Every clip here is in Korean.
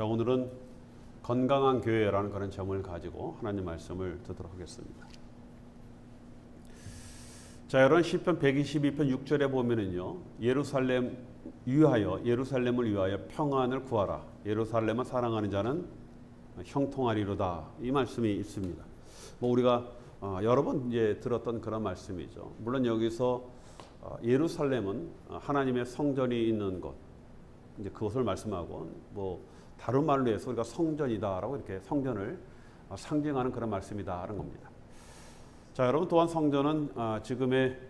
자, 오늘은 건강한 교회라는 그런 점을 가지고 하나님 말씀을 듣도록 하겠습니다. 자, 여러분 시편 122편 6절에 보면은요, 예루살렘을 위하여 평안을 구하라. 예루살렘을 사랑하는 자는 형통하리로다. 이 말씀이 있습니다. 뭐 우리가 여러 번 이제 들었던 그런 말씀이죠. 물론 여기서 예루살렘은 하나님의 성전이 있는 곳, 이제 그것을 말씀하고, 뭐 다른 말로 해서 우리가 성전이다라고 이렇게 성전을 상징하는 그런 말씀이다라는 겁니다. 자, 여러분 또한 성전은 지금의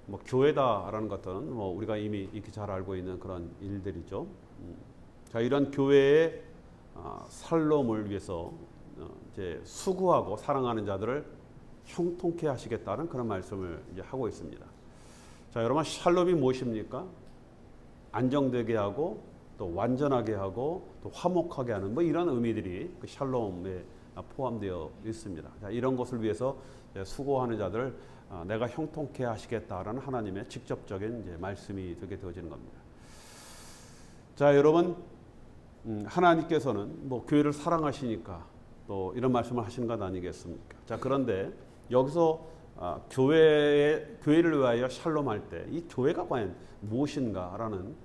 뭐 교회다라는 것들은 뭐 우리가 이미 이렇게 잘 알고 있는 그런 일들이죠. 자, 이런 교회의 살롬을 위해서 이제 수고하고 사랑하는 자들을 형통케 하시겠다는 그런 말씀을 이제 하고 있습니다. 자, 여러분 샬롬이 무엇입니까? 안정되게 하고 또 완전하게 하고 또 화목하게 하는 뭐 이런 의미들이 그 샬롬에 포함되어 있습니다. 자, 이런 것을 위해서 수고하는 자들을 내가 형통케 하시겠다라는 하나님의 직접적인 이제 말씀이 되게 되어지는 겁니다. 자, 여러분 하나님께서는 뭐 교회를 사랑하시니까 또 이런 말씀을 하시는 것 아니겠습니까? 자, 그런데 여기서 교회를 위하여 샬롬할 때 이 교회가 과연 무엇인가라는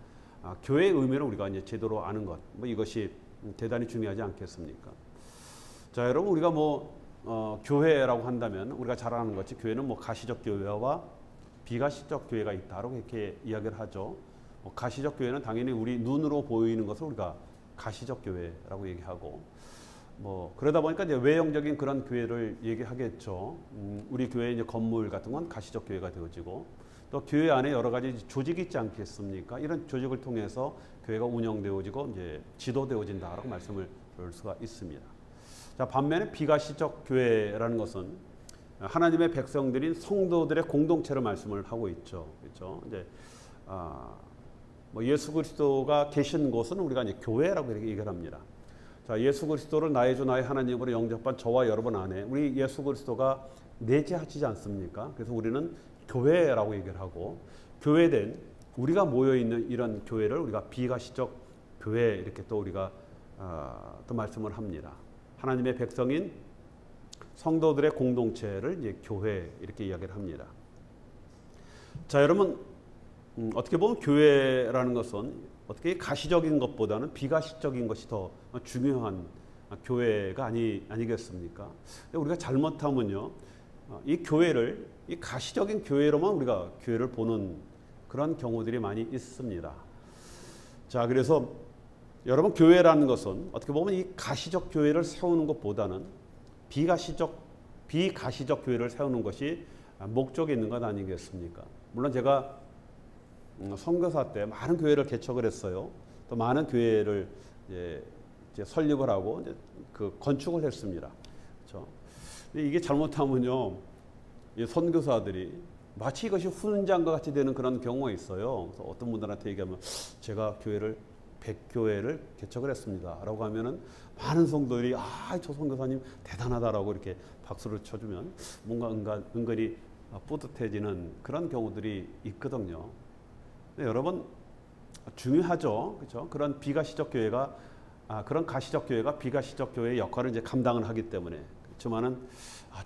교회의 의미를 우리가 이제 제대로 아는 것, 뭐 이것이 대단히 중요하지 않겠습니까? 자, 여러분 우리가 교회라고 한다면 우리가 잘 아는 것이 교회는 뭐 가시적 교회와 비가시적 교회가 있다라고 이렇게 이야기를 하죠. 가시적 교회는 당연히 우리 눈으로 보이는 것을 우리가 가시적 교회라고 얘기하고, 뭐 그러다 보니까 이제 외형적인 그런 교회를 얘기하겠죠. 우리 교회 이제 건물 같은 건 가시적 교회가 되어지고, 또 교회 안에 여러 가지 조직이 있지 않겠습니까? 이런 조직을 통해서 교회가 운영되어지고 이제 지도되어진다라고 말씀을 드릴 수가 있습니다. 자, 반면에 비가시적 교회라는 것은 하나님의 백성들인 성도들의 공동체를 말씀을 하고 있죠. 그렇죠? 이제 뭐 예수 그리스도가 계신 곳은 우리가 이제 교회라고 이렇게 얘기를 합니다. 자, 예수 그리스도를 나의 주 나의 하나님으로 영접한 저와 여러분 안에 우리 예수 그리스도가 내재하시지 않습니까? 그래서 우리는 교회라고 얘기를 하고, 교회된 우리가 모여 있는 이런 교회를 우리가 비가시적 교회 이렇게 또 우리가 또 말씀을 합니다. 하나님의 백성인 성도들의 공동체를 이제 교회 이렇게 이야기를 합니다. 자, 여러분 어떻게 보면 교회라는 것은 어떻게 가시적인 것보다는 비가시적인 것이 더 중요한 교회가 아니겠습니까? 우리가 잘못하면요, 이 교회를 이 가시적인 교회로만 우리가 교회를 보는 그런 경우들이 많이 있습니다. 자, 그래서 여러분 교회라는 것은 어떻게 보면 이 가시적 교회를 세우는 것보다는 비가시적 교회를 세우는 것이 목적이 있는 것 아니겠습니까? 물론 제가 선교사 때 많은 교회를 개척을 했어요. 또 많은 교회를 이제 설립을 하고 이제 그 건축을 했습니다. 그렇죠? 근데 이게 잘못하면요, 이 선교사들이 마치 이것이 훈장과 같이 되는 그런 경우가 있어요. 그래서 어떤 분들한테 얘기하면 제가 교회를 100교회를 개척을 했습니다 라고 하면은 많은 성도들이 저 선교사님 대단하다라고 이렇게 박수를 쳐주면 뭔가 은근히 뿌듯해지는 그런 경우들이 있거든요. 근데 여러분 중요하죠. 그렇죠? 그런 비가시적 교회가 그런 가시적 교회가 비가시적 교회의 역할을 이제 감당을 하기 때문에, 그렇지만은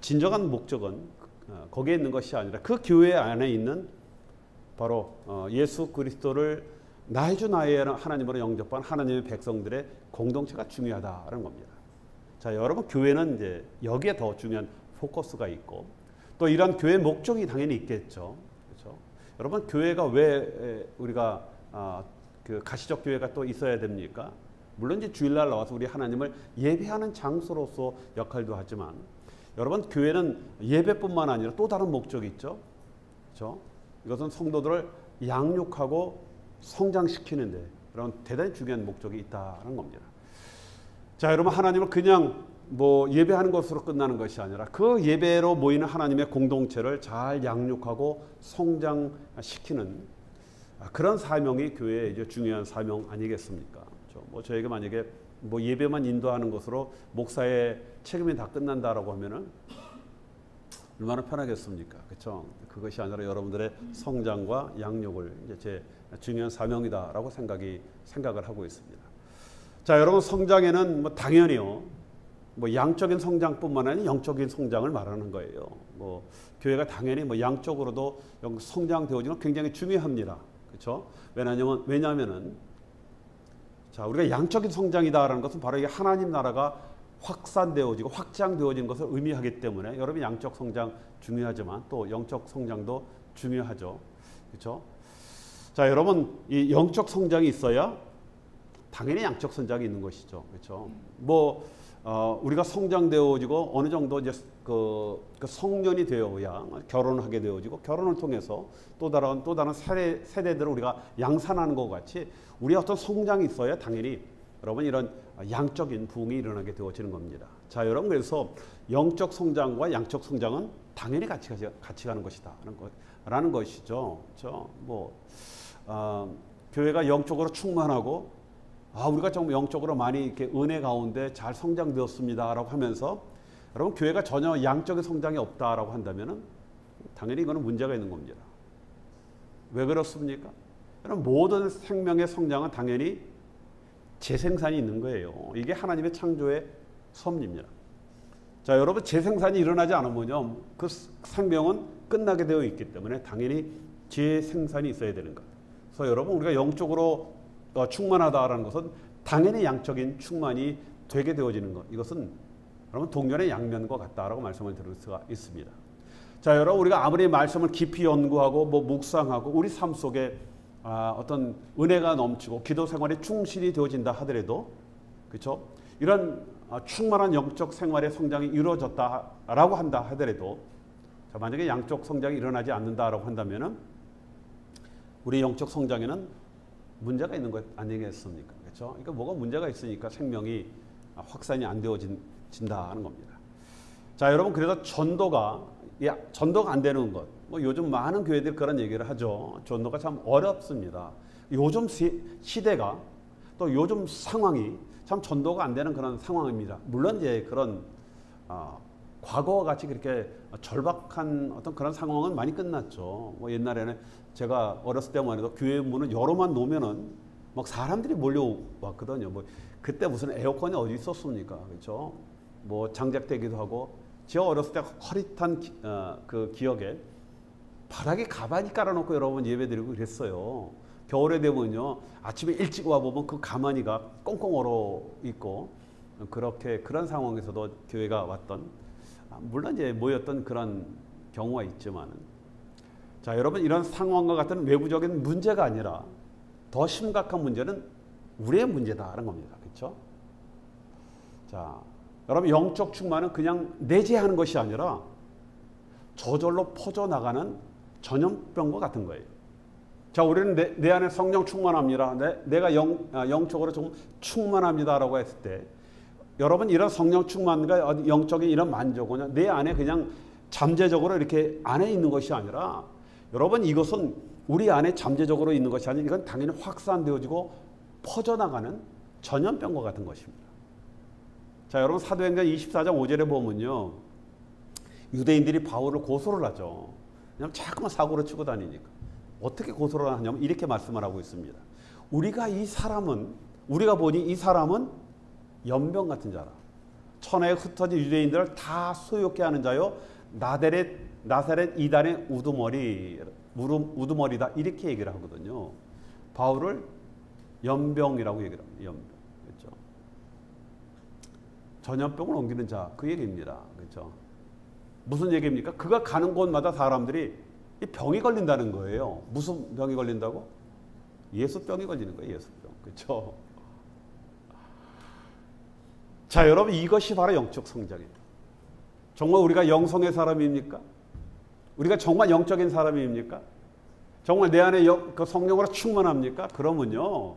진정한 목적은 거기에 있는 것이 아니라 그 교회 안에 있는 바로 예수 그리스도를 나의 주 나의 하나님으로 영접한 하나님의 백성들의 공동체가 중요하다는 겁니다. 자, 여러분 교회는 이제 여기에 더 중요한 포커스가 있고, 또 이런 교회 목적이 당연히 있겠죠. 그렇죠? 여러분 교회가 왜 우리가 그 가시적 교회가 또 있어야 됩니까? 물론 이제 주일날 나와서 우리 하나님을 예배하는 장소로서 역할도 하지만, 여러분 교회는 예배뿐만 아니라 또 다른 목적이 있죠. 그렇죠? 이것은 성도들을 양육하고 성장시키는데 그런 대단히 중요한 목적이 있다는 겁니다. 자, 여러분 하나님을 그냥 뭐 예배하는 것으로 끝나는 것이 아니라 그 예배로 모이는 하나님의 공동체를 잘 양육하고 성장시키는 그런 사명이 교회의 이제 중요한 사명 아니겠습니까? 그렇죠? 뭐 저에게 만약에 뭐 예배만 인도하는 것으로 목사의 책임이 다 끝난다라고 하면은 얼마나 편하겠습니까? 그렇죠? 그것이 아니라 여러분들의 성장과 양육을 이제 제 중요한 사명이다라고 생각을 하고 있습니다. 자, 여러분 성장에는 뭐 당연히요. 뭐 양적인 성장뿐만 아니라 영적인 성장을 말하는 거예요. 뭐 교회가 당연히 뭐 양적으로도 성장되어지는 건 굉장히 중요합니다. 그렇죠? 왜냐하면은 자, 우리가 양적인 성장이다라는 것은 바로 이게 하나님 나라가 확산되어지고 확장되어지는 것을 의미하기 때문에 여러분 양적 성장 중요하지만 또 영적 성장도 중요하죠. 그렇죠? 자, 여러분 이 영적 성장이 있어야 당연히 양적 성장이 있는 것이죠. 그렇죠? 뭐 우리가 성장되어지고 어느 정도 이제 그 성년이 되어야 결혼하게 되어지고 결혼을 통해서 또 다른 세대들을 우리가 양산하는 것 같이 우리 어떤 성장이 있어야 당연히 여러분 이런 양적인 부흥이 일어나게 되어지는 겁니다. 자, 여러분 그래서 영적 성장과 양적 성장은 당연히 같이 가는 것이다라는 것이죠. 그렇죠? 뭐 교회가 영적으로 충만하고 우리가 좀 영적으로 많이 이렇게 은혜 가운데 잘 성장되었습니다라고 하면서 여러분 교회가 전혀 양적인 성장이 없다라고 한다면은 당연히 이거는 문제가 있는 겁니다. 왜 그렇습니까? 여러분 모든 생명의 성장은 당연히 재생산이 있는 거예요. 이게 하나님의 창조의 섭리입니다. 자, 여러분 재생산이 일어나지 않으면요 그 생명은 끝나게 되어 있기 때문에 당연히 재생산이 있어야 되는 것. 그래서 여러분 우리가 영적으로 충만하다라는 것은 당연히 양적인 충만이 되게 되어지는 것. 이것은 여러분 동전의 양면과 같다라고 말씀을 드릴 수가 있습니다. 자, 여러분 우리가 아무리 말씀을 깊이 연구하고 뭐 묵상하고 우리 삶 속에 어떤 은혜가 넘치고 기도 생활에 충실이 되어진다 하더라도 그렇죠? 이런 충만한 영적 생활의 성장이 이루어졌다라고 한다 하더라도 자, 만약에 양적 성장이 일어나지 않는다라고 한다면은 우리 영적 성장에는 문제가 있는 것 아니겠습니까? 그렇죠? 그러니까 뭐가 문제가 있으니까 생명이 확산이 안 되어진다는 겁니다. 자, 여러분 그래서 전도가 안 되는 것. 뭐 요즘 많은 교회들이 그런 얘기를 하죠. 전도가 참 어렵습니다. 요즘 시대가 또 요즘 상황이 참 전도가 안 되는 그런 상황입니다. 물론 이제 그런 과거와 같이 그렇게 절박한 어떤 그런 상황은 많이 끝났죠. 뭐 옛날에는 제가 어렸을 때만 해도 교회 문을 열어만 놓으면은 막 사람들이 몰려왔거든요. 뭐 그때 무슨 에어컨이 어디 있었습니까? 그렇죠? 뭐 장작되기도 하고 제가 어렸을 때 허릿한 그 기억에 바닥에 가만히 깔아놓고 여러분 예배드리고 그랬어요. 겨울에 되면요 아침에 일찍 와 보면 그 가마니가 꽁꽁 얼어 있고 그런 상황에서도 교회가 왔던 물론 이제 모였던 그런 경우가 있지만 자, 여러분 이런 상황과 같은 외부적인 문제가 아니라 더 심각한 문제는 우리의 문제다라는 겁니다. 그렇죠? 자, 여러분 영적 충만은 그냥 내재하는 것이 아니라 저절로 퍼져나가는 전염병과 같은 거예요. 자, 우리는 내 안에 성령 충만합니다. 내가 영적으로 좀 충만합니다라고 했을 때 여러분 이런 성령 충만과 영적인 이런 만족은 내 안에 그냥 잠재적으로 이렇게 안에 있는 것이 아니라 여러분 이것은 우리 안에 잠재적으로 있는 것이 아니라 이건 당연히 확산되어지고 퍼져나가는 전염병과 같은 것입니다. 자, 여러분 사도행전 24장 5절에 보면요 유대인들이 바울을 고소를 하죠. 왜냐하면 자꾸만 사고를 치고 다니니까. 어떻게 고소를 하냐면 이렇게 말씀을 하고 있습니다. 우리가 보니 이 사람은 연병 같은 자라. 천하에 흩어진 유대인들을 다 소욕케 하는 자요 나사렛 이단의 우두머리다 이렇게 얘기를 하거든요. 바울을 연병이라고 얘기를 합니다. 연병. 그렇죠? 전염병을 옮기는 자 그 얘기입니다. 그렇죠? 무슨 얘기입니까? 그가 가는 곳마다 사람들이 이 병이 걸린다는 거예요. 무슨 병이 걸린다고? 예수병이 걸리는 거예요. 예수병. 그렇죠? 자, 여러분 이것이 바로 영적 성장입니다. 정말 우리가 영성의 사람입니까? 우리가 정말 영적인 사람입니까? 정말 내 안에 그 성령으로 충만합니까? 그러면요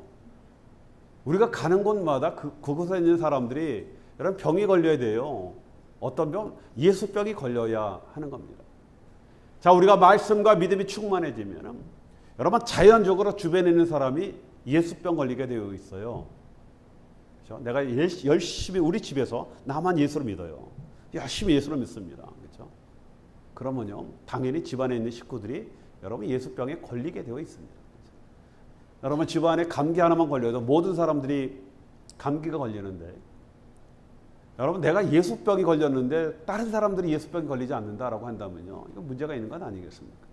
우리가 가는 곳마다 그곳에 있는 사람들이 여러분 병이 걸려야 돼요. 어떤 병? 예수병이 걸려야 하는 겁니다. 자, 우리가 말씀과 믿음이 충만해지면 여러분 자연적으로 주변에 있는 사람이 예수병 걸리게 되어 있어요. 그렇죠? 내가 열심히 우리 집에서 나만 예수를 믿어요. 열심히 예수를 믿습니다. 그렇죠? 그러면요 당연히 집안에 있는 식구들이 여러분 예수병에 걸리게 되어 있습니다. 그렇죠? 여러분 집안에 감기 하나만 걸려도 모든 사람들이 감기가 걸리는데 여러분 내가 예수병이 걸렸는데 다른 사람들이 예수병이 걸리지 않는다라고 한다면요. 이거 문제가 있는 건 아니겠습니까?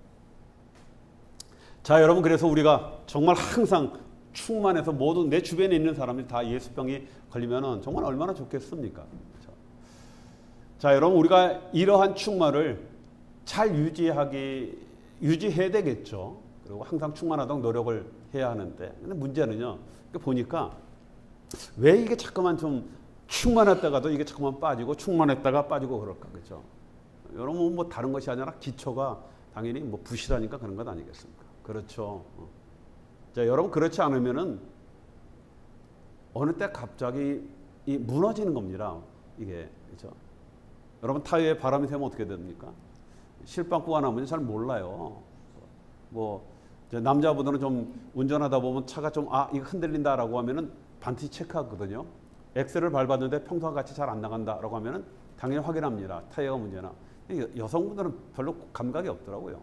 자, 여러분 그래서 우리가 정말 항상 충만해서 모든 내 주변에 있는 사람들이 다 예수병이 걸리면은 정말 얼마나 좋겠습니까? 그렇죠? 자, 여러분 우리가 이러한 충만을 잘 유지해야 되겠죠. 그리고 항상 충만하도록 노력을 해야 하는데, 근데 문제는요. 보니까 왜 이게 자꾸만 좀 충만했다가도 이게 자꾸만 빠지고 충만했다가 빠지고 그럴까, 그렇죠? 여러분 뭐 다른 것이 아니라 기초가 당연히 뭐 부실하니까 그런 것 아니겠습니까? 그렇죠. 자, 여러분 그렇지 않으면은 어느 때 갑자기 이 무너지는 겁니다. 이게 그렇죠. 여러분 타이어에 바람이 새면 어떻게 됩니까? 실방구가 나면 잘 몰라요. 뭐 남자분들은 좀 운전하다 보면 차가 좀 이거 흔들린다라고 하면은 반드시 체크하거든요. 엑셀을 밟았는데 평소와 같이 잘 안 나간다라고 하면은 당연히 확인합니다. 타이어가 문제나. 여성분들은 별로 감각이 없더라고요.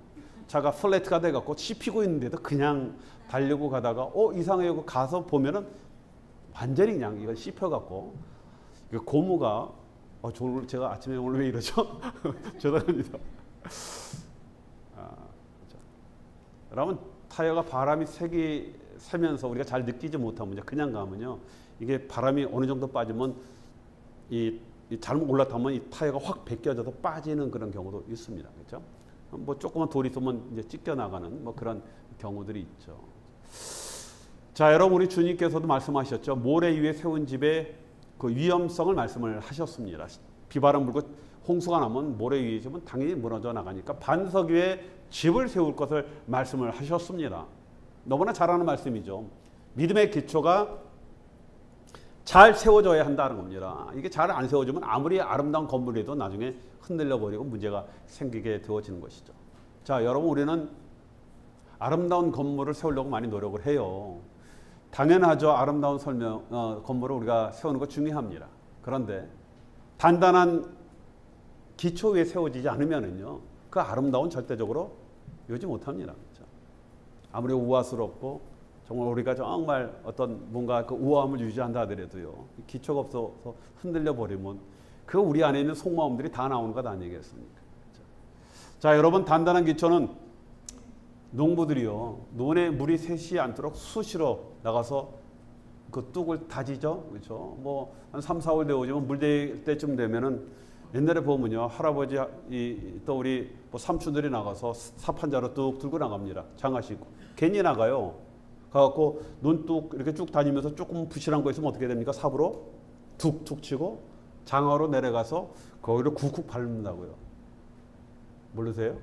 차가 플랫가 돼갖고 씹히고 있는데도 그냥 달리고 가다가 이상해요. 가서 보면은 완전히 그냥 이거 씹혀갖고 고무가 제가 아침에 오늘 왜 이러죠? 죄송합니다. 그렇죠. 여러분 타이어가 바람이 새면서 우리가 잘 느끼지 못하면 그냥 가면요. 이게 바람이 어느 정도 빠지면 이 잘못 올라타면 이 타이어가 확 벗겨져서 빠지는 그런 경우도 있습니다. 그렇죠? 뭐 조그만 돌이 있으면 이제 찢겨 나가는 뭐 그런 경우들이 있죠. 자, 여러분 우리 주님께서도 말씀하셨죠. 모래 위에 세운 집의 그 위험성을 말씀을 하셨습니다. 비바람 불고 홍수가 나면 모래 위에 집은 당연히 무너져 나가니까 반석 위에 집을 세울 것을 말씀을 하셨습니다. 너무나 잘 아는 말씀이죠. 믿음의 기초가 잘 세워져야 한다는 겁니다. 이게 잘 안 세워지면 아무리 아름다운 건물이도 나중에 흔들려 버리고 문제가 생기게 되어지는 것이죠. 자, 여러분 우리는 아름다운 건물을 세우려고 많이 노력을 해요. 당연하죠. 아름다운 건물을 우리가 세우는 거 중요합니다. 그런데 단단한 기초 위에 세워지지 않으면은요, 그 아름다운 절대적으로 이루지 못합니다. 그렇죠? 아무리 우아스럽고 정말 우리가 정말 어떤 뭔가 그 우아함을 유지한다 하더라도요, 기초가 없어서 흔들려 버리면 그 우리 안에 있는 속마음들이 다 나오는 것 아니겠습니까? 그렇죠? 자, 여러분 단단한 기초는 농부들이요, 논에 물이 새지 않도록 수시로 나가서 그 뚝을 다지죠. 그렇죠? 뭐 한 3, 4월 되어지면 물 될 때쯤 되면은 옛날에 보면요, 할아버지 또 우리 뭐 삼촌들이 나가서 삽 한 자루 뚝 들고 나갑니다. 장화시고 괜히 나가요. 가갖고 논뚝 이렇게 쭉 다니면서 조금 부실한 거 있으면 어떻게 됩니까? 삽으로 툭툭 치고 장화로 내려가서 거기를 쿡쿡 밟는다고요. 모르세요?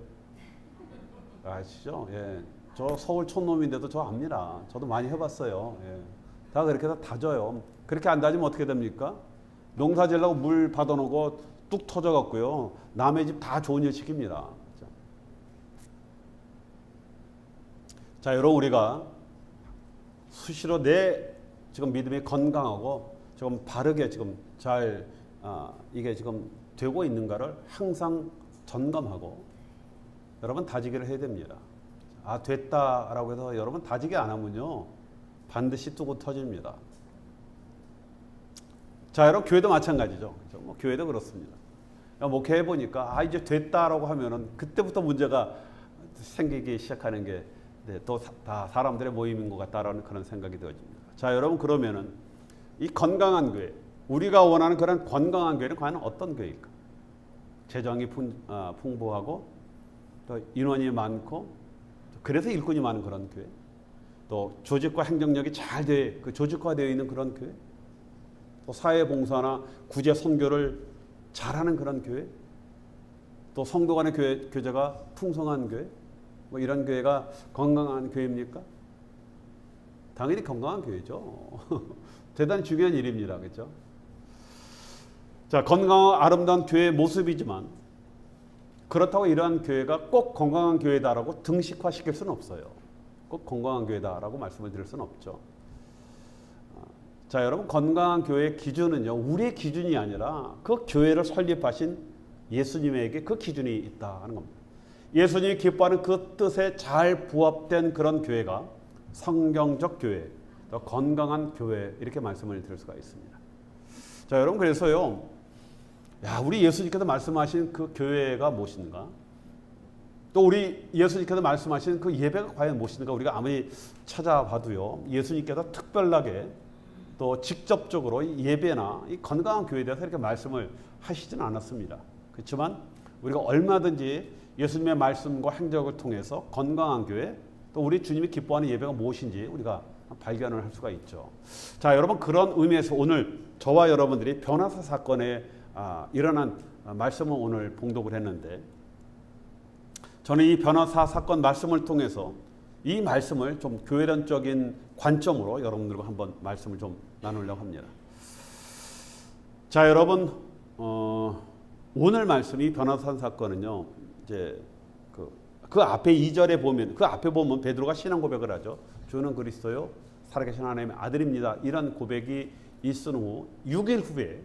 아시죠? 예. 저 서울 촌놈인데도 저 압니다. 저도 많이 해봤어요. 예. 다 그렇게 해서 다져요. 그렇게 안 다지면 어떻게 됩니까? 농사 지으려고 물 받아놓고 뚝 터져갖고요. 남의 집 다 좋은 일 시킵니다. 자, 여러분 우리가 수시로 내 지금 믿음이 건강하고 지금 바르게 지금 잘 이게 지금 되고 있는가를 항상 점검하고 여러분 다지기를 해야 됩니다. 됐다라고 해서 여러분 다지기 안 하면요 반드시 뚜고 터집니다. 자, 여러분 교회도 마찬가지죠. 그렇죠? 뭐 교회도 그렇습니다. 목회해 보니까 이제 됐다라고 하면은 그때부터 문제가 생기기 시작하는 게 또 다 사람들의 모임인 것 같다라는 그런 생각이 되어집니다. 자, 여러분 그러면은 이 건강한 교회, 우리가 원하는 그런 건강한 교회는 과연 어떤 교회일까? 재정이 풍부하고 또 인원이 많고 그래서 일꾼이 많은 그런 교회, 또 조직과 행정력이 잘 조직화되어 있는 그런 교회, 또 사회봉사나 구제 선교를 잘하는 그런 교회, 또 성도 간의 교제가 풍성한 교회, 뭐 이런 교회가 건강한 교회입니까? 당연히 건강한 교회죠. 대단히 중요한 일입니다. 그렇죠? 자, 건강한 아름다운 교회의 모습이지만 그렇다고 이러한 교회가 꼭 건강한 교회다라고 등식화시킬 수는 없어요. 꼭 건강한 교회다라고 말씀을 드릴 수는 없죠. 자, 여러분 건강한 교회의 기준은요, 우리의 기준이 아니라 그 교회를 설립하신 예수님에게 그 기준이 있다는 겁니다. 예수님이 기뻐하는 그 뜻에 잘 부합된 그런 교회가 성경적 교회, 더 건강한 교회 이렇게 말씀을 드릴 수가 있습니다. 자, 여러분 그래서요. 야, 우리 예수님께서 말씀하신 그 교회가 무엇인가? 또 우리 예수님께서 말씀하신 그 예배가 과연 무엇인가? 우리가 아무리 찾아봐도요. 예수님께서 특별하게 또 직접적으로 이 예배나 이 건강한 교회에 대해서 이렇게 말씀을 하시지는 않았습니다. 그렇지만 우리가 얼마든지 예수님의 말씀과 행적을 통해서 건강한 교회, 또 우리 주님이 기뻐하는 예배가 무엇인지 우리가 발견을 할 수가 있죠. 자, 여러분 그런 의미에서 오늘 저와 여러분들이 변화사 사건에 일어난 말씀을 오늘 봉독을 했는데, 저는 이 변화사 사건 말씀을 통해서 이 말씀을 좀 교회론적인 관점으로 여러분들과 한번 말씀을 좀 나누려고 합니다. 자, 여러분 오늘 말씀 이 변화사 사건은요, 이제 그 앞에 2절에 보면, 그 앞에 보면 베드로가 신앙 고백을 하죠. 주는 그리스도요 살아계신 하나님의 아들입니다. 이런 고백이 있은 후 6일 후에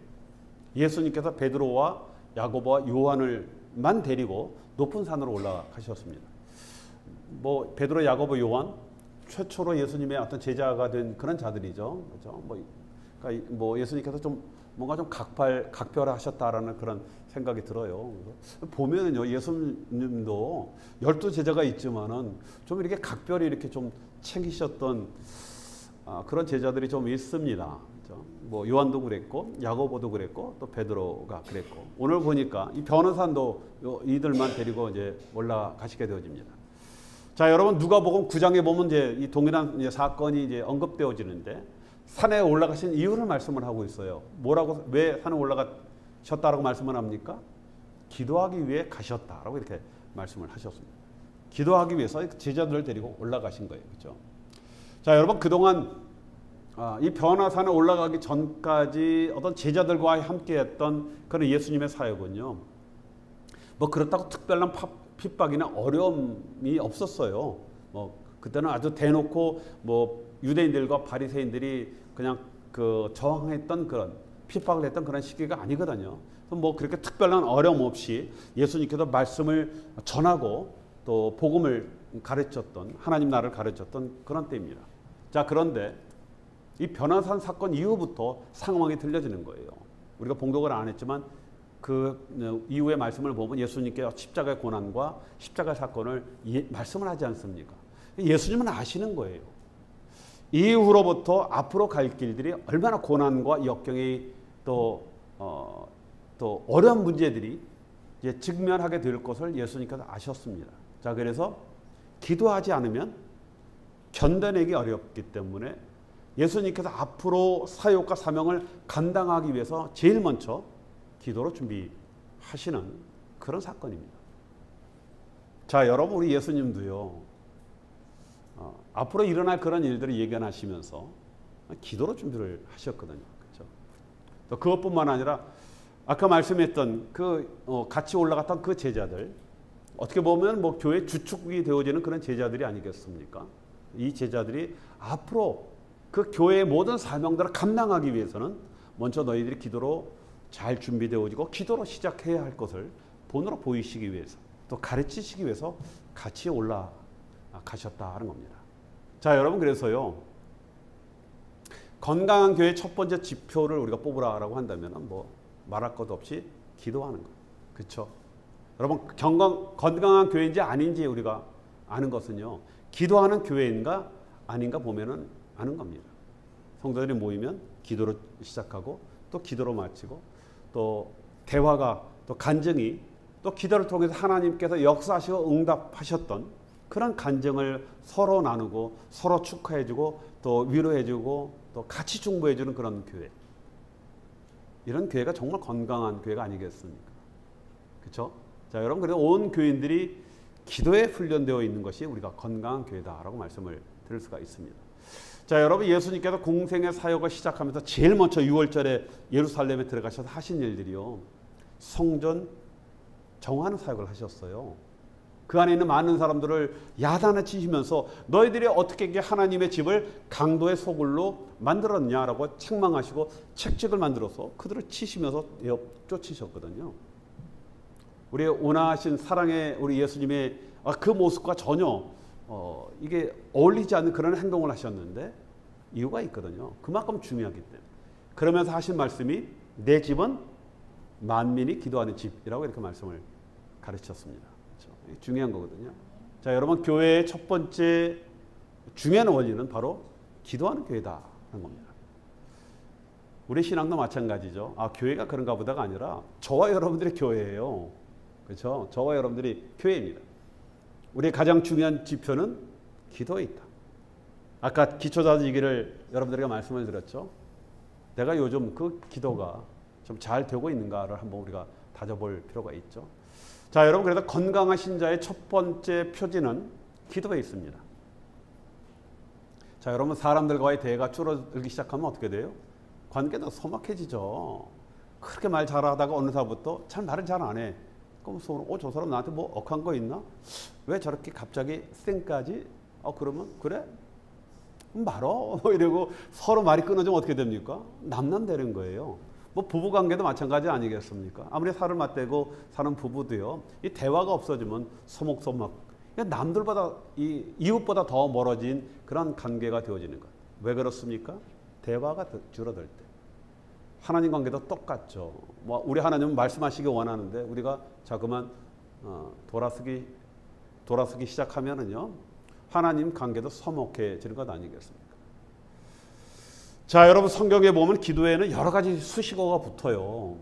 예수님께서 베드로와 야고보와 요한을만 데리고 높은 산으로 올라가셨습니다. 뭐 베드로, 야고보, 요한 최초로 예수님의 어떤 제자가 된 그런 자들이죠. 그렇죠? 그러니까 뭐 예수님께서 좀 뭔가 좀 각별하셨다라는 그런 생각이 들어요. 보면은요, 예수님도 12제자가 있지만은 좀 이렇게 각별히 이렇게 좀 챙기셨던 그런 제자들이 좀 있습니다. 그렇죠? 뭐 요한도 그랬고, 야고보도 그랬고, 또 베드로가 그랬고, 오늘 보니까 이 변호사도 이들만 데리고 이제 올라가시게 되어집니다. 자, 여러분 누가복음 9장에 보면 이제 이 동일한 이제 사건이 이제 언급되어지는데, 산에 올라가신 이유를 말씀을 하고 있어요. 뭐라고, 왜 산에 올라가셨다라고 말씀을 합니까? 기도하기 위해 가셨다라고 이렇게 말씀을 하셨습니다. 기도하기 위해서 제자들을 데리고 올라가신 거예요. 그렇죠? 자, 여러분 그동안 이 변화산에 올라가기 전까지 어떤 제자들과 함께 했던 그런 예수님의 사역은요, 뭐 그렇다고 특별한 핍박이나 어려움이 없었어요. 뭐 그때는 아주 대놓고 뭐 유대인들과 바리새인들이 그냥 그 저항했던 그런 핍박을 했던 그런 시기가 아니거든요. 뭐 그렇게 특별한 어려움 없이 예수님께서 말씀을 전하고 또 복음을 가르쳤던, 하나님 나라를 가르쳤던 그런 때입니다. 자, 그런데 이 변화산 사건 이후부터 상황이 들려지는 거예요. 우리가 봉독을 안 했지만 그 이후의 말씀을 보면 예수님께 십자가의 고난과 십자가 사건을 말씀을 하지 않습니까? 예수님은 아시는 거예요. 이후로부터 앞으로 갈 길들이 얼마나 고난과 역경이 또 어려운 문제들이 이제 직면하게 될 것을 예수님께서 아셨습니다. 자, 그래서 기도하지 않으면 견뎌내기 어렵기 때문에 예수님께서 앞으로 사역과 사명을 감당하기 위해서 제일 먼저 기도로 준비하시는 그런 사건입니다. 자, 여러분 우리 예수님도요, 앞으로 일어날 그런 일들을 예견하시면서 기도로 준비를 하셨거든요. 그렇죠? 또 그것뿐만 아니라 아까 말씀했던 같이 올라갔던 그 제자들, 어떻게 보면 뭐 교회 주축이 되어지는 그런 제자들이 아니겠습니까? 이 제자들이 앞으로 그 교회의 모든 사명들을 감당하기 위해서는 먼저 너희들이 기도로 잘 준비되어지고 기도로 시작해야 할 것을 본으로 보이시기 위해서, 또 가르치시기 위해서 같이 올라가셨다는 겁니다. 자, 여러분 그래서요, 건강한 교회의 첫 번째 지표를 우리가 뽑으라라고 한다면 뭐 말할 것 없이 기도하는 거. 그렇죠? 여러분 건강한 교회인지 아닌지 우리가 아는 것은요, 기도하는 교회인가 아닌가 보면은 아는 겁니다. 성도들이 모이면 기도로 시작하고 또 기도로 마치고 또 대화가 또 간증이 또 기도를 통해서 하나님께서 역사하시고 응답하셨던 그런 간증을 서로 나누고 서로 축하해주고 또 위로해주고 또 같이 중보해주는 그런 교회. 이런 교회가 정말 건강한 교회가 아니겠습니까? 그렇죠? 자, 여러분 그래서 온 교인들이 기도에 훈련되어 있는 것이 우리가 건강한 교회다라고 말씀을 드릴 수가 있습니다. 자, 여러분 예수님께서 공생의 사역을 시작하면서 제일 먼저 6월절에 예루살렘에 들어가셔서 하신 일들이요, 성전 정하는 사역을 하셨어요. 그 안에 있는 많은 사람들을 야단을 치시면서 너희들이 어떻게 하나님의 집을 강도의 소굴로 만들었냐라고 책망하시고 책찍을 만들어서 그들을 치시면서 쫓으셨거든요. 우리 온화하신 사랑의 우리 예수님의 그 모습과 전혀 이게 어울리지 않는 그런 행동을 하셨는데, 이유가 있거든요. 그만큼 중요하기 때문에. 그러면서 하신 말씀이 내 집은 만민이 기도하는 집이라고 이렇게 말씀을 가르쳤습니다. 그렇죠? 중요한 거거든요. 자, 여러분, 교회의 첫 번째 중요한 원리는 바로 기도하는 교회다 하는 겁니다. 우리 신앙도 마찬가지죠. 아, 교회가 그런가 보다가 아니라 저와 여러분들의 교회예요. 그렇죠? 저와 여러분들이 교회입니다. 우리의 가장 중요한 지표는 기도에 있다. 아까 기초자들 얘기를 여러분들에게 말씀을 드렸죠. 내가 요즘 그 기도가 좀 잘 되고 있는가를 한번 우리가 다져볼 필요가 있죠. 자, 여러분, 그래서 건강한 신자의 첫 번째 표지는 기도에 있습니다. 자, 여러분, 사람들과의 대화가 줄어들기 시작하면 어떻게 돼요? 관계도 소박해지죠. 그렇게 말 잘하다가 어느 사람부터 잘 말을 잘 안 해. 그럼 서로 저 사람 나한테 뭐 억한 거 있나? 왜 저렇게 갑자기 쌩까지? 그러면 그래? 말어. 이러고 서로 말이 끊어지면 어떻게 됩니까? 남남되는 거예요. 뭐 부부관계도 마찬가지 아니겠습니까? 아무리 살을 맞대고 사는 부부도요. 이 대화가 없어지면 소목소목. 남들보다 이웃보다 더 멀어진 그런 관계가 되어지는 것. 왜 그렇습니까? 대화가 줄어들 때. 하나님 관계도 똑같죠. 뭐 우리 하나님은 말씀하시기 원하는데 우리가 자꾸만 돌아서기 시작하면은요. 하나님 관계도 서먹해지는 것 아니겠습니까? 자, 여러분, 성경에 보면 기도에는 여러 가지 수식어가 붙어요.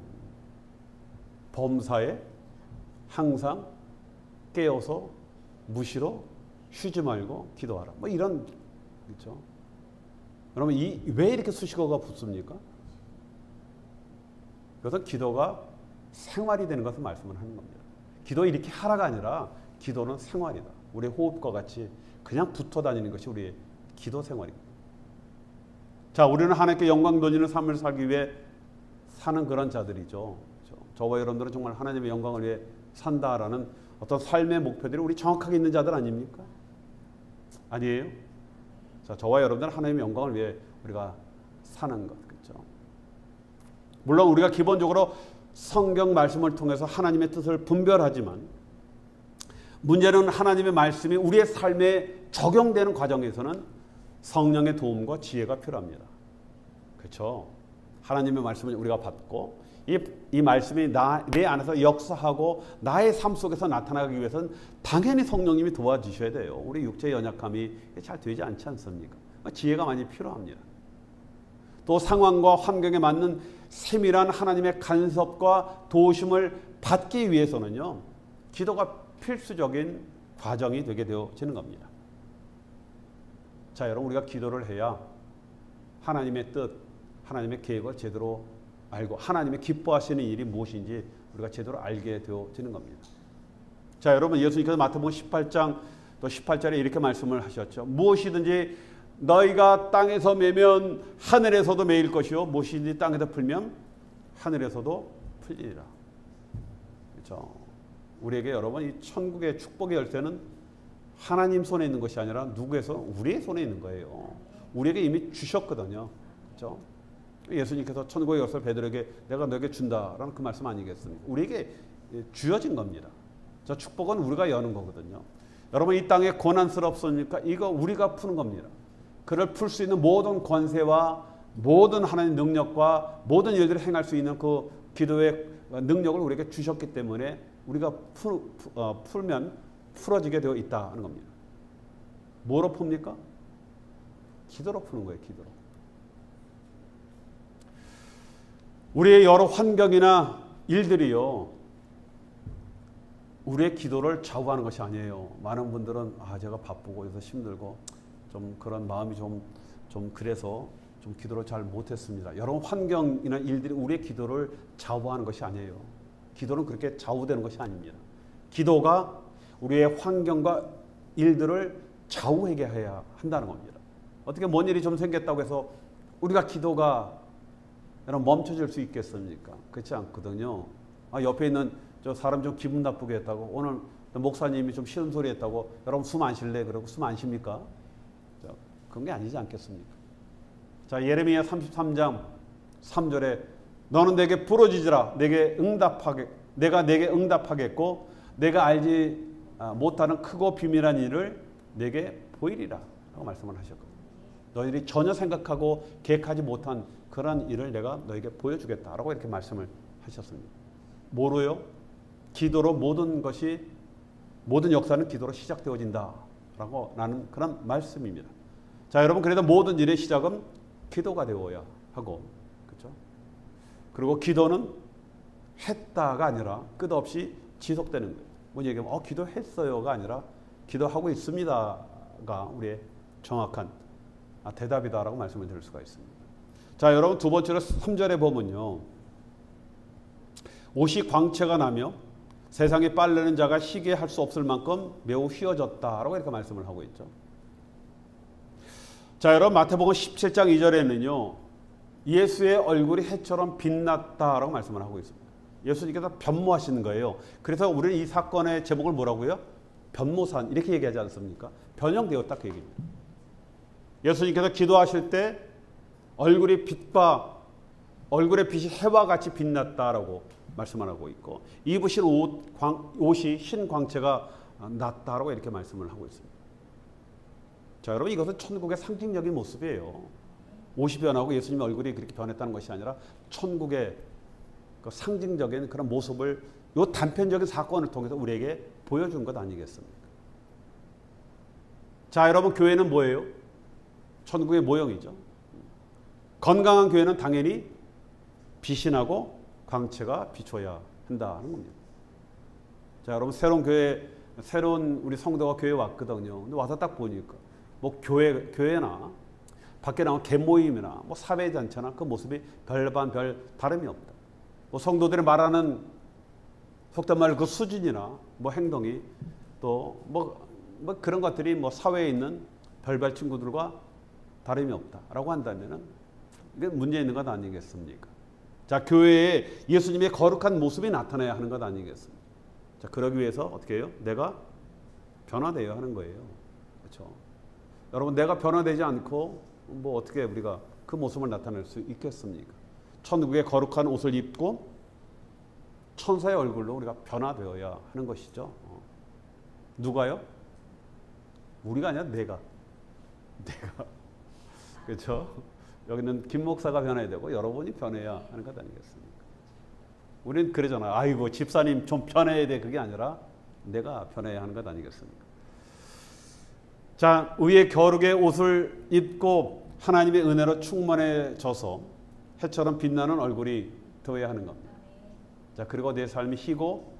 범사에, 항상, 깨어서, 무시로, 쉬지 말고 기도하라. 뭐 이런, 그렇죠? 여러분, 왜 이렇게 수식어가 붙습니까? 그것은 기도가 생활이 되는 것을 말씀을 하는 겁니다. 기도 이렇게 하라가 아니라 기도는 생활이다. 우리의 호흡과 같이 그냥 붙어 다니는 것이 우리의 기도 생활입니다. 자, 우리는 하나님께 영광 돌리는 삶을 살기 위해 사는 그런 자들이죠. 그렇죠? 저와 여러분들은 정말 하나님의 영광을 위해 산다라는 어떤 삶의 목표들이 우리 정확하게 있는 자들 아닙니까? 아니에요? 자, 저와 여러분들은 하나님의 영광을 위해 우리가 사는 것. 그렇죠? 물론 우리가 기본적으로 성경 말씀을 통해서 하나님의 뜻을 분별하지만 문제는 하나님의 말씀이 우리의 삶에 적용되는 과정에서는 성령의 도움과 지혜가 필요합니다. 그렇죠? 하나님의 말씀을 우리가 받고 이 말씀이 내 안에서 역사하고 나의 삶 속에서 나타나기 위해서는 당연히 성령님이 도와주셔야 돼요. 우리 육체의 연약함이 잘 되지 않지 않습니까? 지혜가 많이 필요합니다. 또 상황과 환경에 맞는 세밀한 하나님의 간섭과 도우심을 받기 위해서는요. 기도가 필수적인 과정이 되게 되어지는 겁니다. 자, 여러분, 우리가 기도를 해야 하나님의 뜻, 하나님의 계획을 제대로 알고 하나님의 기뻐하시는 일이 무엇인지 우리가 제대로 알게 되어지는 겁니다. 자, 여러분, 예수님께서 마태복음 18장 또 18절에 이렇게 말씀을 하셨죠. 무엇이든지 너희가 땅에서 매면 하늘에서도 매일 것이요 무엇이든지 땅에서 풀면 하늘에서도 풀리리라. 그렇죠? 우리에게 여러분, 이 천국의 축복의 열쇠는 하나님 손에 있는 것이 아니라 누구의 손? 우리의 손에 있는 거예요. 우리에게 이미 주셨거든요. 그렇죠? 예수님께서 천국의 열쇠를 베드로에게 내가 너에게 준다라는 그 말씀 아니겠습니까? 우리에게 주어진 겁니다. 저 축복은 우리가 여는 거거든요. 여러분, 이 땅에 고난스럽습니까? 이거 우리가 푸는 겁니다. 그를 풀 수 있는 모든 권세와 모든 하나님의 능력과 모든 일들을 행할 수 있는 그 기도의 능력을 우리에게 주셨기 때문에 우리가 풀면 풀어지게 되어 있다는 겁니다. 뭐로 풉니까? 기도로 푸는 거예요. 기도로. 우리의 여러 환경이나 일들이요. 우리의 기도를 좌우하는 것이 아니에요. 많은 분들은 제가 바쁘고 그래서 힘들고 좀 그런 마음이 좀 그래서 좀 기도를 잘 못했습니다. 여러 환경이나 일들이 우리의 기도를 좌우하는 것이 아니에요. 기도는 그렇게 좌우되는 것이 아닙니다. 기도가 우리의 환경과 일들을 좌우하게 해야 한다는 겁니다. 어떻게 뭔 일이 좀 생겼다고 해서 우리가 기도가 멈춰질 수 있겠습니까? 그렇지 않거든요. 옆에 있는 저 사람 좀 기분 나쁘게 했다고 오늘 목사님이 좀 싫은 소리 했다고 여러분 숨 안 쉴래? 그러고 숨 안 쉽니까? 그런 게 아니지 않겠습니까? 자, 예레미야 33장 3절에 너는 내게 부르짖으라 내가 내게 응답하겠고 내가 알지 못하는 크고 비밀한 일을 내게 보이리라 라고 말씀을 하셨거든요. 너희들이 전혀 생각하고 계획하지 못한 그런 일을 내가 너에게 보여주겠다라고 이렇게 말씀을 하셨습니다. 뭐로요? 기도로 모든 역사는 기도로 시작되어진다라고 라는 그런 말씀입니다. 자, 여러분, 그래도 모든 일의 시작은 기도가 되어야 하고, 그렇죠? 그리고 기도는 했다가 아니라 끝없이 지속되는 거예요. 뭐 얘기하면 기도했어요가 아니라 기도하고 있습니다가 우리의 정확한 대답이다라고 말씀을 드릴 수가 있습니다. 자, 여러분, 두 번째로 3절에 보면요, 옷이 광채가 나며 세상에 빨래는 자가 희게 할 수 없을 만큼 매우 휘어졌다라고 이렇게 말씀을 하고 있죠. 자, 여러분, 마태복음 17장 2절에는요 예수의 얼굴이 해처럼 빛났다라고 말씀을 하고 있습니다. 예수님께서 변모하시는 거예요. 그래서 우리는 이 사건의 제목을 뭐라고요? 변모산 이렇게 얘기하지 않습니까? 변형되었다 그 얘기입니다. 예수님께서 기도하실 때 얼굴의 빛이 해와 같이 빛났다라고 말씀을 하고 있고, 입으신 옷이 흰 광채가 났다라고 이렇게 말씀을 하고 있습니다. 자, 여러분, 이것은 천국의 상징적인 모습이에요. 옷이 변하고 예수님 얼굴이 그렇게 변했다는 것이 아니라 천국의 그 상징적인 그런 모습을 이 단편적인 사건을 통해서 우리에게 보여준 것 아니겠습니까? 자, 여러분, 교회는 뭐예요? 천국의 모형이죠. 건강한 교회는 당연히 빛이 나고 광채가 비춰야 한다는 겁니다. 자, 여러분, 새로운 우리 성도가 교회에 왔거든요. 근데 와서 딱 보니까 뭐 교회나 밖에 나온 개모임이나 뭐 사회단체나 그 모습이 별 다름이 없다. 뭐 성도들이 말하는 속된 말로 그 수준이나 뭐 행동이 또 뭐 그런 것들이 뭐 사회에 있는 별별 친구들과 다름이 없다라고 한다면은 이게 문제 있는 것 아니겠습니까? 자, 교회에 예수님의 거룩한 모습이 나타나야 하는 것 아니겠습니까? 자, 그러기 위해서 어떻게 해요? 내가 변화되어야 하는 거예요. 그렇죠? 여러분, 내가 변화되지 않고 뭐 어떻게 우리가 그 모습을 나타낼 수 있겠습니까? 천국의 거룩한 옷을 입고 천사의 얼굴로 우리가 변화되어야 하는 것이죠. 누가요? 우리가 아니라 내가. 그렇죠? 여기는 김 목사가 변해야 되고 여러분이 변해야 하는 것 아니겠습니까? 우리는 그러잖아요. 아이고, 집사님 좀 변해야 돼. 그게 아니라 내가 변해야 하는 것 아니겠습니까? 자, 의의 거룩의 옷을 입고 하나님의 은혜로 충만해져서 해처럼 빛나는 얼굴이 되어야 하는 겁니다. 자, 그리고 내 삶이 희고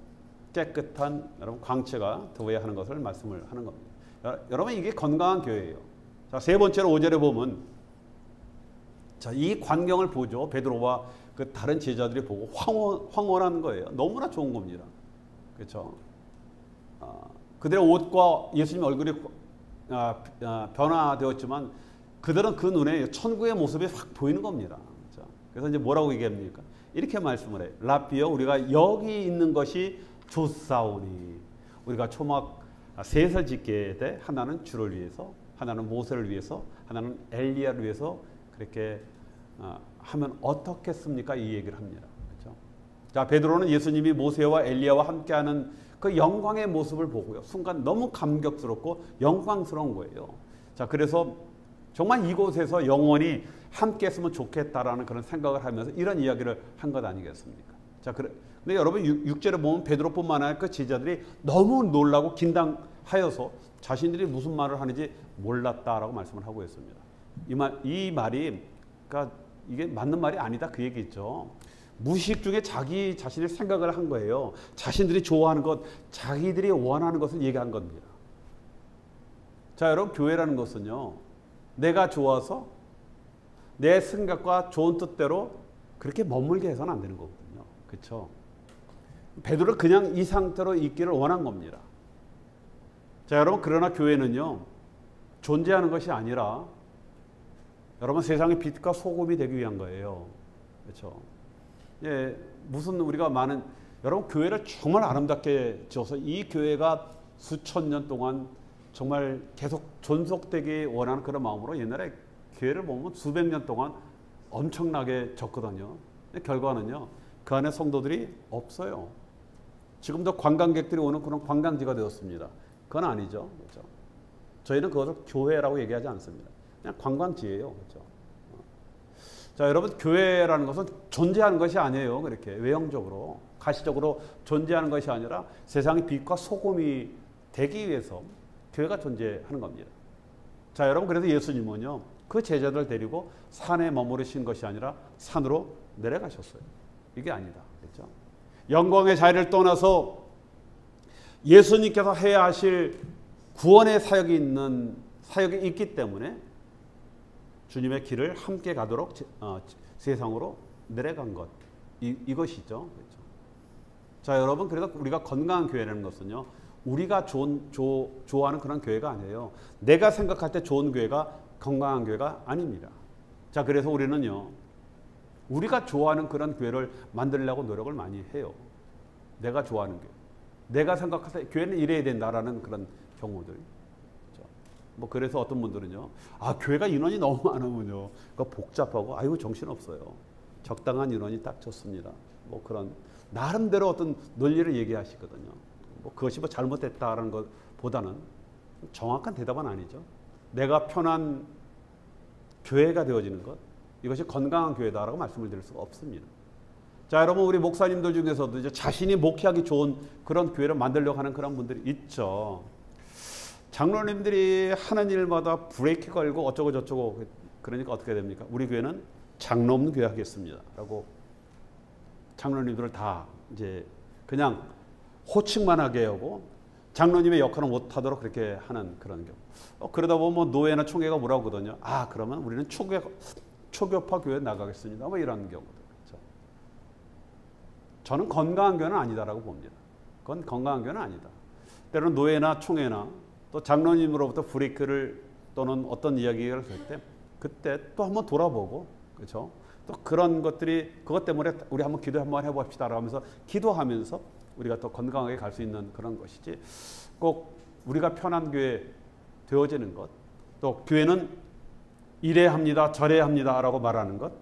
깨끗한 여러분 광채가 되어야 하는 것을 말씀을 하는 겁니다. 여러분, 이게 건강한 교회예요. 자, 세 번째로 5절에 보면, 자, 이 광경을 보죠. 베드로와 그 다른 제자들이 보고 황홀한 거예요. 너무나 좋은 겁니다. 그렇죠? 그들의 옷과 예수님 얼굴이 변화되었지만 그들은 그 눈에 천국의 모습이 확 보이는 겁니다. 자, 그래서 이제 뭐라고 얘기합니까? 이렇게 말씀을 해요. 랍비여, 우리가 여기 있는 것이 좋사오니. 우리가 초막 셋을 짓게 돼. 하나는 주를 위해서, 하나는 모세를 위해서, 하나는 엘리야를 위해서 그렇게 하면 어떻겠습니까? 이 얘기를 합니다. 그렇죠? 자, 베드로는 예수님이 모세와 엘리야와 함께하는 그 영광의 모습을 보고요, 순간 너무 감격스럽고 영광스러운 거예요. 자, 그래서 정말 이곳에서 영원히 함께 했으면 좋겠다라는 그런 생각을 하면서 이런 이야기를 한 것 아니겠습니까? 자, 근데 여러분 6절에 보면 베드로뿐만 아니라 그 제자들이 너무 놀라고 긴장하여서 자신들이 무슨 말을 하는지 몰랐다라고 말씀을 하고 있습니다. 이 말이 그러니까 이게 맞는 말이 아니다 그 얘기죠. 무의식 중에 자기 자신의 생각을 한 거예요. 자신들이 좋아하는 것, 자기들이 원하는 것을 얘기한 겁니다. 자, 여러분, 교회라는 것은요, 내가 좋아서 내 생각과 좋은 뜻대로 그렇게 머물게 해서는 안 되는 거거든요. 그렇죠? 베드로는 그냥 이 상태로 있기를 원한 겁니다. 자, 여러분, 그러나 교회는요, 존재하는 것이 아니라 여러분 세상의 빛과 소금이 되기 위한 거예요. 그렇죠? 예, 무슨 우리가 많은 여러분 교회를 정말 아름답게 지어서 이 교회가 수천 년 동안 정말 계속 존속되기 원하는 그런 마음으로 옛날에 교회를 보면 수백 년 동안 엄청나게 졌거든요. 결과는요, 그 안에 성도들이 없어요. 지금도 관광객들이 오는 그런 관광지가 되었습니다. 그건 아니죠. 그렇죠? 저희는 그것을 교회라고 얘기하지 않습니다. 그냥 관광지예요. 그렇죠? 자, 여러분, 교회라는 것은 존재하는 것이 아니에요. 그렇게 외형적으로, 가시적으로 존재하는 것이 아니라 세상의 빛과 소금이 되기 위해서 교회가 존재하는 겁니다. 자, 여러분, 그래서 예수님은요, 그 제자들 데리고 산에 머무르신 것이 아니라 산으로 내려가셨어요. 이게 아니다. 그렇죠? 영광의 자리를 떠나서 예수님께서 해야 하실 구원의 사역이 있기 때문에 주님의 길을 함께 가도록 세상으로 내려간 것. 이것이죠. 그렇죠? 자, 여러분, 그래서 우리가 건강한 교회라는 것은요, 우리가 좋아하는 그런 교회가 아니에요. 내가 생각할 때 좋은 교회가 건강한 교회가 아닙니다. 자, 그래서 우리는요, 우리가 좋아하는 그런 교회를 만들려고 노력을 많이 해요. 내가 좋아하는 교회. 내가 생각할 때 교회는 이래야 된다라는 그런 경우들. 그렇죠? 뭐 그래서 어떤 분들은요, 아, 교회가 인원이 너무 많으면요, 그러니까 복잡하고 아이고 정신없어요. 적당한 인원이 딱 좋습니다. 뭐 그런 나름대로 어떤 논리를 얘기하시거든요. 뭐 그것이 뭐 잘못됐다라는 것보다는 정확한 대답은 아니죠. 내가 편한 교회가 되어지는 것, 이것이 건강한 교회다라고 말씀을 드릴 수가 없습니다. 자, 여러분, 우리 목사님들 중에서도 이제 자신이 목회하기 좋은 그런 교회를 만들려고 하는 그런 분들이 있죠. 장로님들이 하는 일마다 브레이크 걸고 어쩌고 저쩌고, 그러니까 어떻게 됩니까? 우리 교회는 장로 없는 교회 하겠습니다 라고 장로님들을 다 이제 그냥 호칭만 하게 하고 장로님의 역할을 못하도록 그렇게 하는 그런 경우. 그러다 보면 뭐 노회나 총회가 뭐라고 하거든요. 아, 그러면 우리는 초교파 교회 나가겠습니다. 뭐 이런 경우들. 그렇죠? 저는 건강한 교회는 아니다라고 봅니다. 그건 건강한 교회는 아니다. 때로는 노회나 총회나 또 장로님으로부터 브레이크를 또는 어떤 이야기를 할 때 그때 또 한번 돌아보고, 그렇죠? 또 그런 것들이 그것 때문에 우리 한번 기도 한번 해봅시다 하면서 기도하면서 우리가 또 건강하게 갈 수 있는 그런 것이지, 꼭 우리가 편한 교회 되어지는 것, 또 교회는 이래야 합니다, 저래야 합니다 라고 말하는 것,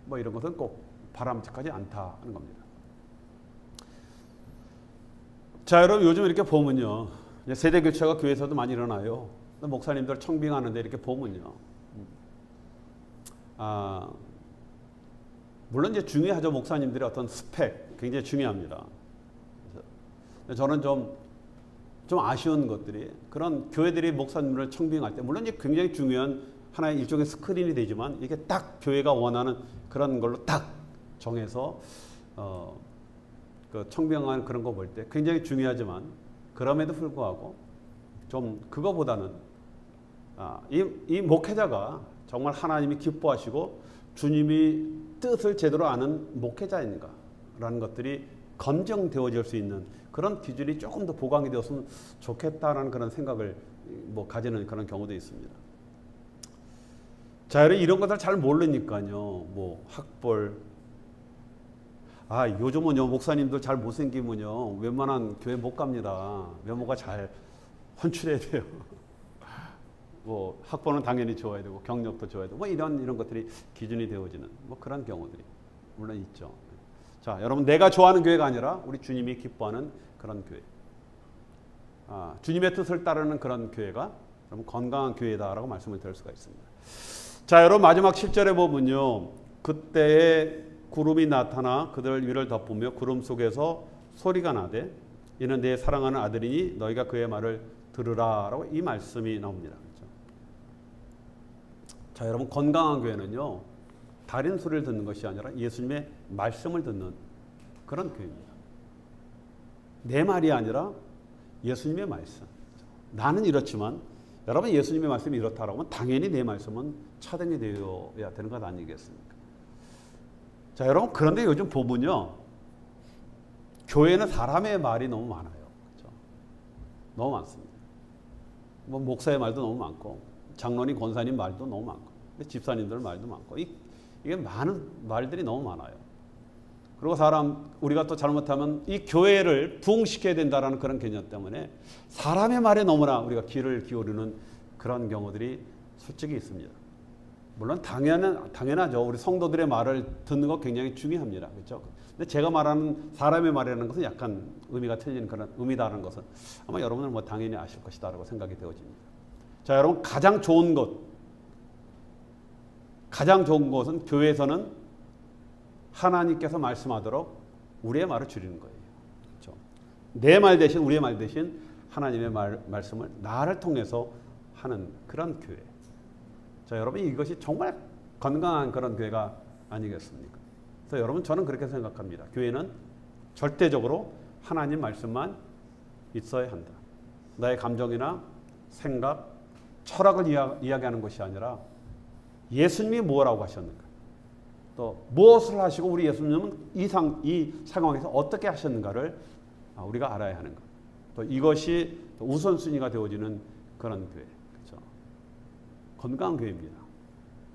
뭐 이런 것은 꼭 바람직하지 않다는 겁니다. 자, 여러분, 요즘 이렇게 보면요, 세대 교체가 교회에서도 많이 일어나요. 목사님들 청빙하는데 이렇게 보면요, 물론 이제 중요하죠. 목사님들의 어떤 스펙 굉장히 중요합니다. 저는 좀 아쉬운 것들이, 그런 교회들이 목사님을 청빙할 때 물론 이제 굉장히 중요한 하나의 일종의 스크린이 되지만, 이게 딱 교회가 원하는 그런 걸로 딱 정해서 그 청빙하는 그런 거 볼 때 굉장히 중요하지만, 그럼에도 불구하고 좀 그거보다는 이 목회자가 정말 하나님이 기뻐하시고 주님이 뜻을 제대로 아는 목회자인가라는 것들이 검증되어질 수 있는 그런 기준이 조금 더 보강이 되었으면 좋겠다라는 그런 생각을 뭐 가지는 그런 경우도 있습니다. 자, 이런 것들 잘 모르니까요, 뭐 학벌, 요즘은요, 목사님들 잘 못생기면요, 웬만한 교회 못 갑니다. 외모가 잘 헌출해야 돼요. 뭐 학벌은 당연히 좋아야 되고 경력도 좋아야 되고 뭐 이런 것들이 기준이 되어지는 뭐 그런 경우들이 물론 있죠. 자, 여러분, 내가 좋아하는 교회가 아니라 우리 주님이 기뻐하는 그런 교회, 주님의 뜻을 따르는 그런 교회가 여러분 건강한 교회다라고 말씀을 드릴 수가 있습니다. 자, 여러분, 마지막 7절에 보면요, 그때에 구름이 나타나 그들 위를 덮으며 구름 속에서 소리가 나되 이는 내 사랑하는 아들이니 너희가 그의 말을 들으라라고 이 말씀이 나옵니다. 그렇죠? 자, 여러분, 건강한 교회는요, 다른 소리를 듣는 것이 아니라 예수님의 말씀을 듣는 그런 교회입니다. 내 말이 아니라 예수님의 말씀. 나는 이렇지만 여러분, 예수님의 말씀이 이렇다라고 하면 당연히 내 말씀은 차등이 되어야 되는 것 아니겠습니까? 자, 여러분, 그런데 요즘 보면요, 교회는 사람의 말이 너무 많아요. 그렇죠? 너무 많습니다. 뭐 목사의 말도 너무 많고, 장로님, 권사님 말도 너무 많고, 집사님들 말도 많고, 이게 많은 말들이 너무 많아요. 그리고 우리가 또 잘못하면 이 교회를 부흥시켜야 된다는 그런 개념 때문에 사람의 말에 너무나 우리가 귀를 기울이는 그런 경우들이 솔직히 있습니다. 물론 당연하죠. 우리 성도들의 말을 듣는 거 굉장히 중요합니다. 그렇죠? 근데 제가 말하는 사람의 말이라는 것은 약간 의미가 틀린 그런 의미다라는 것은 아마 여러분은 뭐 당연히 아실 것이다라고 생각이 되어집니다. 자, 여러분, 가장 좋은 것, 가장 좋은 것은 교회에서는 하나님께서 말씀하도록 우리의 말을 줄이는 거예요. 그렇죠? 내 말 대신 우리의 말 대신 하나님의 말씀을 나를 통해서 하는 그런 교회. 자, 여러분 이것이 정말 건강한 그런 교회가 아니겠습니까? 그래서 여러분 저는 그렇게 생각합니다. 교회는 절대적으로 하나님 말씀만 있어야 한다. 나의 감정이나 생각, 철학을 이야기하는 것이 아니라 예수님이 뭐라고 하셨는가, 또 무엇을 하시고 우리 예수님은 이 상황에서 어떻게 하셨는가를 우리가 알아야 하는 것. 또 이것이 우선순위가 되어지는 그런 교회. 그렇죠? 건강한 교회입니다.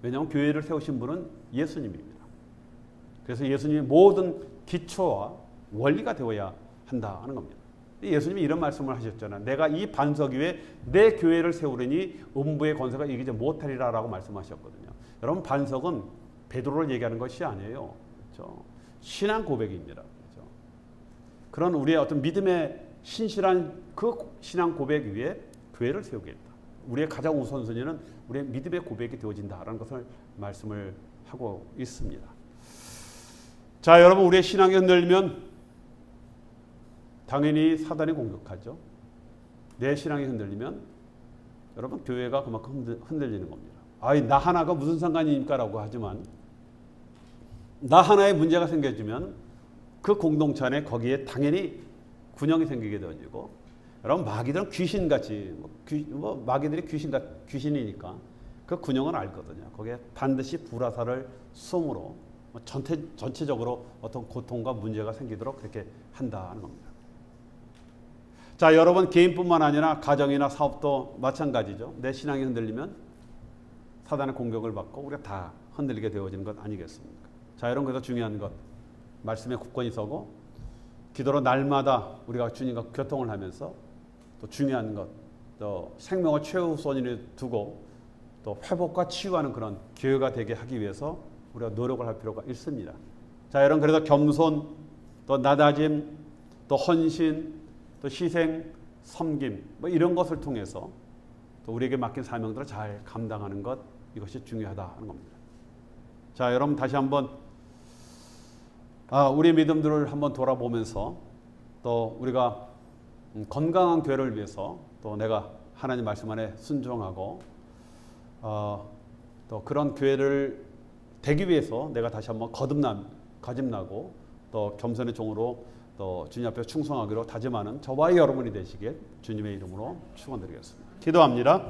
왜냐하면 교회를 세우신 분은 예수님입니다. 그래서 예수님의 모든 기초와 원리가 되어야 한다 하는 겁니다. 예수님이 이런 말씀을 하셨잖아요. 내가 이 반석 위에 내 교회를 세우려니 음부의 권세가 이기지 못하리라 라고 말씀하셨거든요. 여러분 반석은 베드로를 얘기하는 것이 아니에요. 그렇죠? 신앙 고백입니다. 그렇죠? 그런 우리의 어떤 믿음의 신실한 그 신앙 고백 위에 교회를 세우겠다. 우리의 가장 우선순위는 우리의 믿음의 고백이 되어진다라는 것을 말씀을 하고 있습니다. 자, 여러분 우리의 신앙이 흔들리면 당연히 사단이 공격하죠. 내 신앙이 흔들리면 여러분 교회가 그만큼 흔들리는 겁니다. 아이 나 하나가 무슨 상관입니까라고 하지만 나 하나의 문제가 생겨지면 그 공동체 안에 거기에 당연히 군형이 생기게 되어지고, 여러분 마귀들은 귀신같이 마귀들이 귀신이니까 그 군형을 알거든요. 거기에 반드시 불화살을 쏘므로 전체적으로 어떤 고통과 문제가 생기도록 그렇게 한다는 겁니다. 자, 여러분 개인뿐만 아니라 가정이나 사업도 마찬가지죠. 내 신앙이 흔들리면 사단의 공격을 받고 우리가 다 흔들리게 되어지는 것 아니겠습니까? 자, 여러분 그래서 중요한 것 말씀에 굳건히 서고 기도로 날마다 우리가 주님과 교통을 하면서 또 중요한 것 또 생명을 최우선으로 두고 또 회복과 치유하는 그런 교회가 되게 하기 위해서 우리가 노력을 할 필요가 있습니다. 자, 여러분 그래서 겸손 또 나다짐 또 헌신 또 희생 섬김 이런 것을 통해서 또 우리에게 맡긴 사명들을 잘 감당하는 것, 이것이 중요하다 하는 겁니다. 자, 여러분 다시 한번 우리 믿음들을 한번 돌아보면서 또 우리가 건강한 교회를 위해서 또 내가 하나님 말씀 안에 순종하고 또 그런 교회를 되기 위해서 내가 다시 한번 거듭나고 또 겸손의 종으로 또 주님 앞에 충성하기로 다짐하는 저와 여러분이 되시길 주님의 이름으로 축원드리겠습니다. 기도합니다.